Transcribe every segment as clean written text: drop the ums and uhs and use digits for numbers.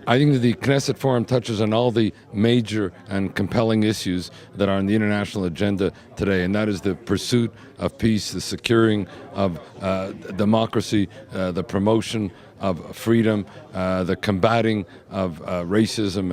I think that the Knesset Forum touches on all the major and compelling issues that are on the international agenda today, and that is the pursuit of peace, the securing of democracy, the promotion of freedom, the combating of racism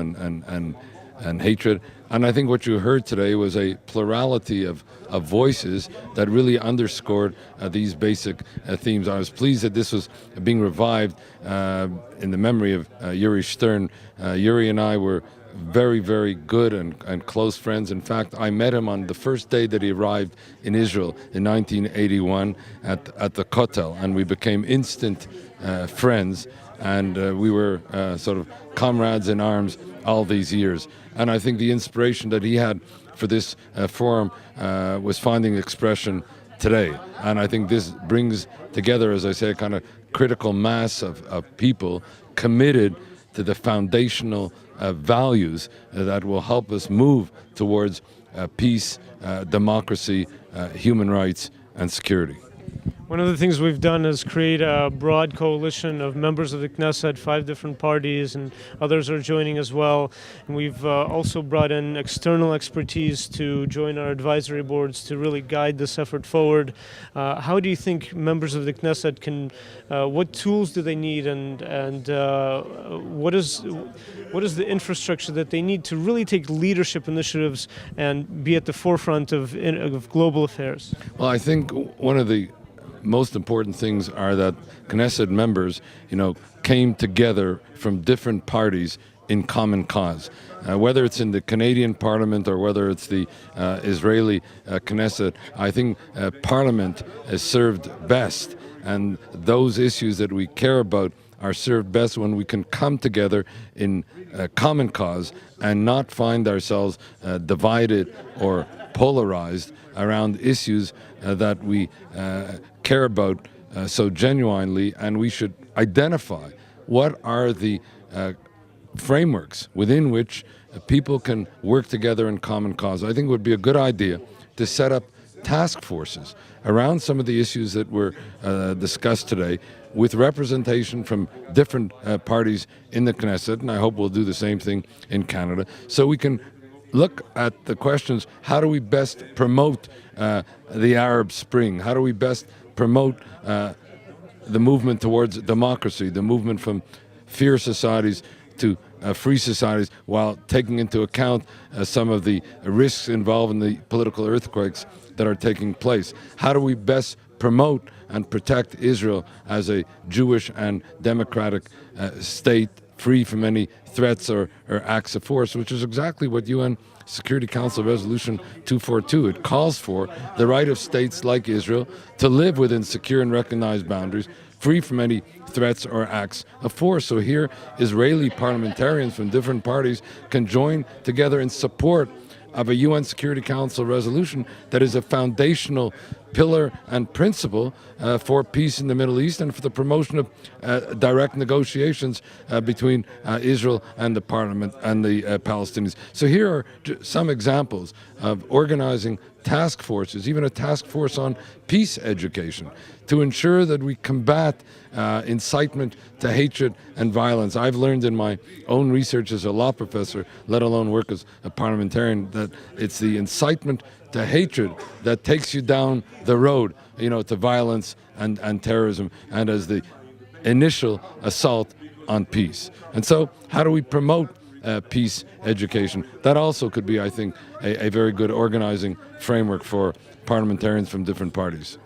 and hatred. And I think what you heard today was a plurality of voices that really underscored these basic themes. I was pleased that this was being revived in the memory of Yuri Stern. Yuri and I were very, very good and close friends. In fact, I met him on the first day that he arrived in Israel in 1981 at the Kotel, and we became instant friends, and we were sort of comrades in arms all these years. And I think the inspiration that he had for this forum was finding expression today. And I think this brings together, as I say, a kind of critical mass of people committed to the foundational values that will help us move towards peace, democracy, human rights, and security. One of the things we've done is create a broad coalition of members of the Knesset, 5 different parties, and others are joining as well. And we've also brought in external expertise to join our advisory boards to really guide this effort forward. How do you think members of the Knesset can, what tools do they need, and what is the infrastructure that they need to really take leadership initiatives and be at the forefront of global affairs? Well, I think one of the most important things are that Knesset members, came together from different parties in common cause. Whether it's in the Canadian Parliament or whether it's the Israeli Knesset, I think Parliament is served best, and those issues that we care about are served best when we can come together in common cause and not find ourselves divided or polarized around issues that we care about so genuinely, and we should identify what are the frameworks within which people can work together in common cause. I think it would be a good idea to set up task forces around some of the issues that were discussed today, with representation from different parties in the Knesset, and I hope we'll do the same thing in Canada, so we can look at the questions: how do we best promote the Arab Spring? How do we best promote the movement towards democracy, the movement from fear societies to free societies, while taking into account some of the risks involved in the political earthquakes that are taking place? How do we best promote and protect Israel as a Jewish and democratic state, free from any threats or acts of force, which is exactly what UN Security Council Resolution 242. It calls for the right of states like Israel to live within secure and recognized boundaries, free from any threats or acts of force. So here, Israeli parliamentarians from different parties can join together in support of a UN Security Council resolution that is a foundational pillar and principle for peace in the Middle East and for the promotion of direct negotiations between Israel and the parliament and the Palestinians. So here are some examples of organizing task forces, even a task force on peace education, to ensure that we combat incitement to hatred and violence. I've learned in my own research as a law professor, let alone work as a parliamentarian, that it's the incitement to hatred that takes you down the road, to violence and terrorism, and as the initial assault on peace. And so how do we promote peace education? That also could be, I think, a very good organizing framework for parliamentarians from different parties.